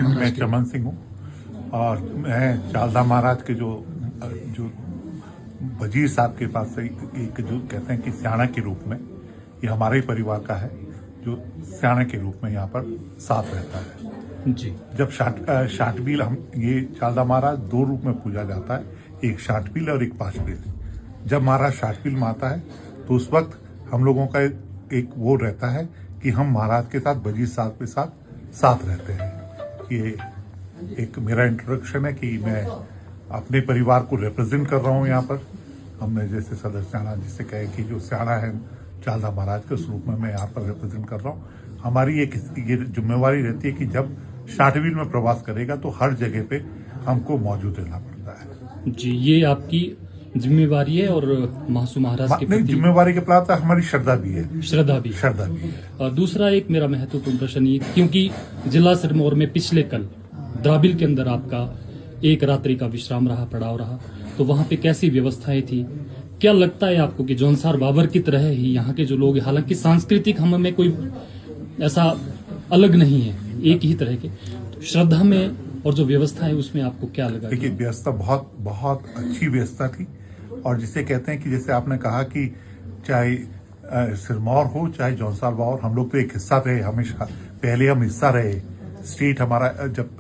मैं चमन सिंह हूँ और मैं चालदा महाराज के जो वजीर साहब के पास से एक जो कहते हैं कि स्याणा के रूप में ये हमारे ही परिवार का है, जो स्याणा के रूप में यहाँ पर साथ रहता है जी। जब शाटबील हम ये चालदा महाराज दो रूप में पूजा जाता है, एक शाटबील और एक पाशबील। जब महाराज शाटबील में आता है तो उस वक्त हम लोगों का एक वो रहता है कि हम महाराज के साथ वजीर साहब के साथ रहते हैं। ये एक मेरा इंट्रोडक्शन है कि मैं अपने परिवार को रिप्रेजेंट कर रहा हूँ यहाँ पर। हमने जैसे सदर स्याणा जिसे कहे कि जो स्याणा है चालदा महाराज के उस रूप में मैं यहाँ पर रिप्रेजेंट कर रहा हूँ। हमारी ये जिम्मेवारी रहती है कि जब शाटबील में प्रवास करेगा तो हर जगह पे हमको मौजूद रहना पड़ता है। जी, ये आपकी जिम्मेवारी है और महासू महाराज के प्रति जिम्मेवारी के साथ हमारी श्रद्धा भी है। श्रद्धा भी है। और दूसरा एक मेरा महत्वपूर्ण प्रश्न ये, क्योंकि जिला सिरमौर में पिछले कल द्राबिल के अंदर आपका एक रात्रि का विश्राम रहा, पड़ाव रहा, तो वहाँ पे कैसी व्यवस्थाएं थी? क्या लगता है आपको कि जौनसार बाबर की तरह ही यहाँ के जो लोग, हालांकि सांस्कृतिक हम में कोई ऐसा अलग नहीं है, एक ही तरह के, तो श्रद्धा में और जो व्यवस्था है उसमें आपको क्या लगा? देखिए, व्यवस्था बहुत बहुत अच्छी व्यवस्था थी। और जिसे कहते हैं कि जैसे आपने कहा कि चाहे सिरमौर हो चाहे जौनसार बाबर, हम लोग तो एक हिस्सा रहे हमेशा। पहले हम हिस्सा रहे, स्टेट हमारा जब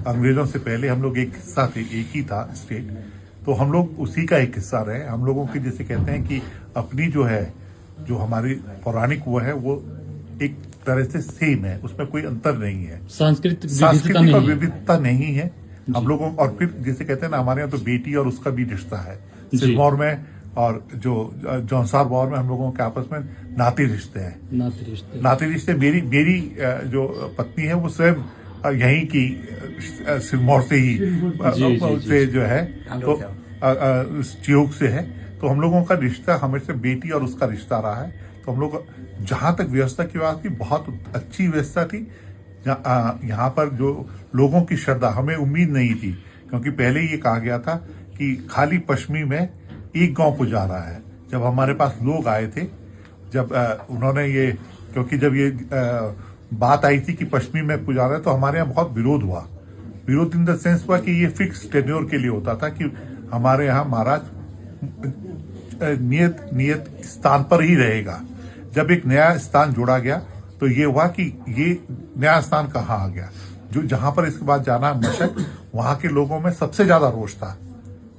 अंग्रेजों से पहले हम लोग एक हिस्सा थे, एक ही था स्टेट, तो हम लोग उसी का एक हिस्सा रहे। हम लोगों की जैसे कहते हैं कि अपनी जो है, जो हमारी पौराणिक वो है, वो एक तरह से सेम है, उसमें कोई अंतर नहीं है। सांस्कृतिक विविधता नहीं है हम लोगों। और फिर जैसे कहते हैं ना, हमारे यहाँ तो बेटी और उसका भी रिश्ता है सिरमौर में, और जो जौनसार बाबर में हम लोगों के आपस में नाते रिश्ते हैं। नाते रिश्ते मेरी जो पत्नी है वो स्वयं यहीं की सिरमौर से ही से जो है, तो चियोक से है। तो हम लोगों का रिश्ता हमेशा बेटी और उसका रिश्ता रहा है। तो हम लोग जहां तक व्यवस्था की बात थी, बहुत अच्छी व्यवस्था थी। यहाँ पर जो लोगों की श्रद्धा, हमें उम्मीद नहीं थी, क्योंकि पहले ये कहा गया था कि खाली पश्चिमी में एक गांव पुजा रहा है। जब हमारे पास लोग आए थे, जब उन्होंने ये, क्योंकि जब ये बात आई थी कि पश्चिमी में पुजा रहा है, तो हमारे यहाँ बहुत विरोध हुआ। विरोध इन द सेंस हुआ कि ये फिक्स टेन्योर के लिए होता था कि हमारे यहाँ महाराज नियत स्थान पर ही रहेगा। जब एक नया स्थान जोड़ा गया तो ये हुआ कि ये नया स्थान कहाँ आ गया, जो जहां पर इसके बाद जाना मशक, वहां के लोगों में सबसे ज्यादा रोष था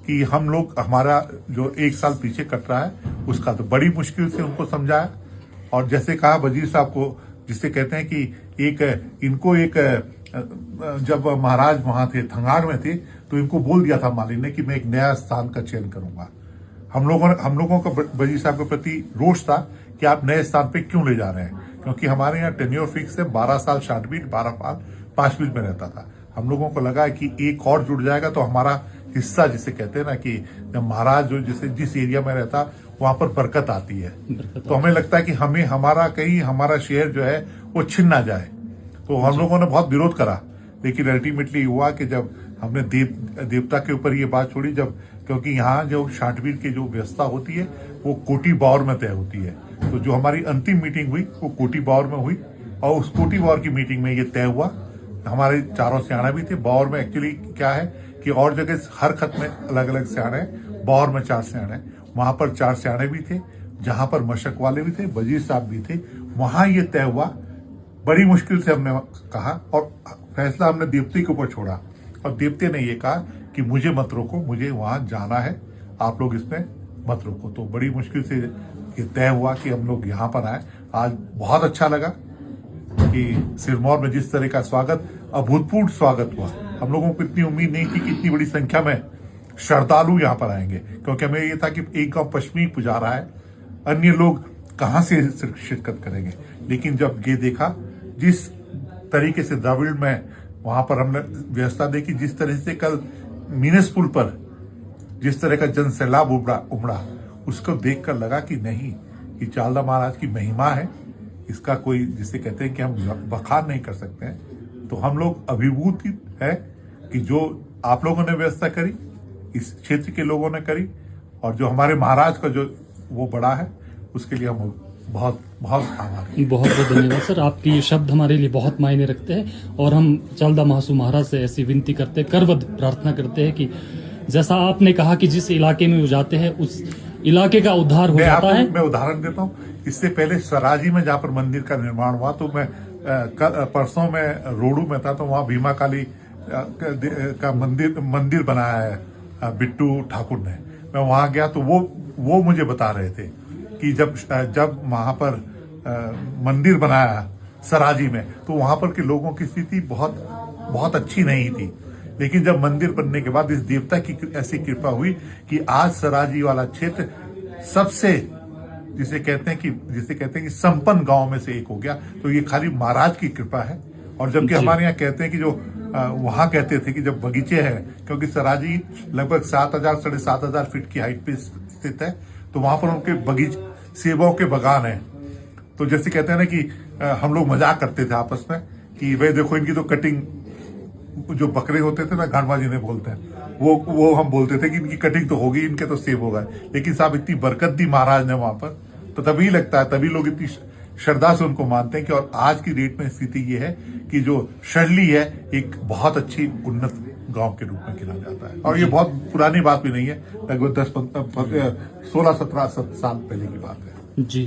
कि हम लोग, हमारा जो एक साल पीछे कट रहा है उसका, तो बड़ी मुश्किल से उनको समझाया। और जैसे कहा वजीर साहब को, जिससे कहते हैं कि इनको जब महाराज वहां थे, थंगाड़ में थे, तो इनको बोल दिया था माली ने कि मैं एक नया स्थान का चयन करूंगा। हम लोगों का वजीर साहब के प्रति रोष था कि आप नए स्थान पे क्यों ले जा रहे हैं, क्योंकि हमारे यहाँ टेन्योर फिक्स है, 12 साल शाटबील, 12 साल पाशबील में रहता था। हम लोगों को लगा कि एक और जुड़ जाएगा तो हमारा हिस्सा, जिसे कहते हैं ना कि जब महाराज जो जिस एरिया में रहता वहां पर बरकत आती है, तो हमें लगता है कि हमारा शहर जो है वो छिन ना जाए। तो हम लोगों ने बहुत विरोध करा, लेकिन अल्टीमेटली हुआ कि जब हमने देवता के ऊपर ये बात छोड़ी, जब, क्योंकि यहाँ जो शाटबील की जो व्यवस्था होती है वो कोटी बावर में तय होती है। तो जो हमारी अंतिम मीटिंग हुई वो कोटी बावर में हुई, और उस कोटी बावर की मीटिंग में ये तय हुआ। हमारे चारों स्याणा भी थे। बावर में एक्चुअली क्या है कि और जगह हर खत में अलग अलग स्याणे, बावर में 4 स्याणे, वहां पर 4 स्याणे भी थे, जहां पर मशक वाले भी थे, वजीर साहब भी थे। वहां ये तय हुआ, बड़ी मुश्किल से हमने कहा, और फैसला हमने देवते के ऊपर छोड़ा, और देवते ने ये कहा कि मुझे मत रोको, मुझे वहां जाना है, आप लोग इसमें मत रोको। तो बड़ी मुश्किल से ये तय हुआ कि हम लोग यहाँ पर आए। आज बहुत अच्छा लगा कि सिरमौर में जिस तरह का स्वागत, अभूतपूर्व स्वागत हुआ। हम लोगों को इतनी उम्मीद नहीं थी कि इतनी बड़ी संख्या में श्रद्धालु यहाँ पर आएंगे, क्योंकि हमें ये था कि एक गांव पश्चिमी पुजा रहा है, अन्य लोग कहाँ से शिरकत करेंगे। लेकिन जब ये देखा जिस तरीके से द्राविड़ में वहां पर हमने व्यवस्था देखी, जिस तरह से कल मीनस पुल पर जिस तरह का जन सैलाब उमड़ा, उसको देखकर लगा कि नहीं, कि चालदा महाराज की महिमा है, इसका कोई, जिसे कहते हैं कि हम बखान नहीं कर सकते हैं। तो हम लोग अभिभूत है कि जो आप लोगों ने व्यवस्था करी, इस क्षेत्र के लोगों ने करी, और जो हमारे महाराज का जो वो बड़ा है, उसके लिए हम बहुत बहुत आभारी। बहुत बहुत धन्यवाद सर, आपके ये शब्द हमारे लिए बहुत मायने रखते हैं और हम चलदा महासू महाराज से ऐसी विनती करते हैं, करवद प्रार्थना करते हैं कि जैसा आपने कहा कि जिस इलाके में वो जाते हैं उस इलाके का उद्धार हो जाता है। मैं उदाहरण देता हूँ, इससे पहले सराजी में जहाँ पर मंदिर का निर्माण हुआ, तो मैं परसों में रोडू में था, तो वहाँ भीमा काली का मंदिर बनाया है बिट्टू ठाकुर ने। मैं वहां गया तो वो मुझे बता रहे थे कि जब वहां पर मंदिर बनाया सराजी में, तो वहां पर के लोगों की स्थिति बहुत अच्छी नहीं थी। लेकिन जब मंदिर बनने के बाद इस देवता की ऐसी कृपा हुई कि आज सराजी वाला क्षेत्र सबसे जिसे कहते हैं कि संपन्न गांव में से एक हो गया। तो ये खाली महाराज की कृपा है। और जबकि हमारे यहाँ कहते हैं कि जो वहां कहते थे कि जब बगीचे हैं, क्योंकि सराजी लगभग 7,000-7,500 फीट की हाइट पे स्थित है, तो वहां पर उनके सेबों के बगान हैं। तो जैसे कहते हैं ना कि हम लोग मजाक करते थे आपस में कि भाई देखो इनकी तो कटिंग, जो बकरे होते थे ना, गांडवा जिन्हें बोलते हैं, वो हम बोलते थे कि इनकी कटिंग तो होगी, इनके तो सेब होगा। लेकिन साहब इतनी बरकत दी महाराज ने वहां पर, तो तभी लगता है, तभी लोग इतनी श्रद्धा से उनको मानते हैं कि। और आज की डेट में स्थिति ये है कि जो शर्ली है एक बहुत अच्छी उन्नत गांव के रूप में गिना जाता है। और ये बहुत पुरानी बात भी नहीं है, लगभग 16-17 साल पहले की बात है। जी।